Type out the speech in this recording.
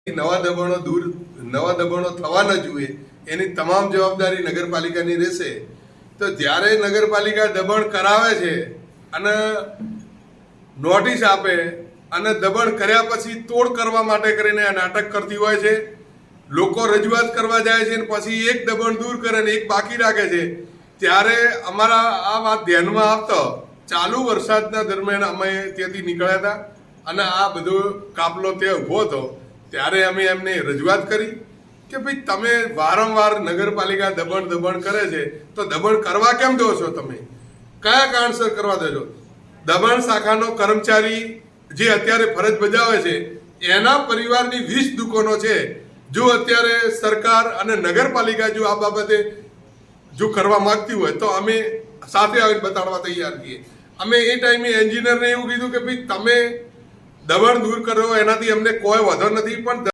નવા દબાણો થવા ન જોઈએ એની તમામ જવાબદારી નગરપાલિકાની રહેશે. તો જ્યારે નગરપાલિકા દબાણ કરાવે છે અને નોટિસ આપે અને દબાણ કર્યા પછી તોડ કરવા માટે કરીને આ નાટક કરતી હોય છે. લોકો રજૂઆત કરવા જાય છે અને પછી એક દબાણ દૂર કરે ને એક બાકી રાખે છે. ત્યારે અમારા આ વાત ધ્યાનમાં આવતો ચાલુ વરસાદના દરમિયાન અમે ત્યાંથી નીકળ્યા હતા અને આ બધો કાફલો ત્યાં ઊભો હતો. ત્યારે અમે એમને રજૂઆત કરી કે ભાઈ તમે વારંવાર નગરપાલિકા દબાણ કરે છે તો દબાણ કરવા કેમ દો છો? તમે કયા કારણસર કરવા દો છો? દબાણ શાખાનો કર્મચારી જે અત્યારે ફરજ બજાવે છે એના પરિવારની 20 દુકાનો છે. જો અત્યારે સરકાર અને નગરપાલિકા જો આ બાબતે જો કરવા માંગતી હોય તો અમે સાથે આવીને બતાડવા તૈયાર છીએ. અમે એ ટાઈમે એન્જિનિયરને એવું કીધું કે ભાઈ તમે દબાણ દૂર કરો એનાથી અમને કોઈ વાંધો નથી, પણ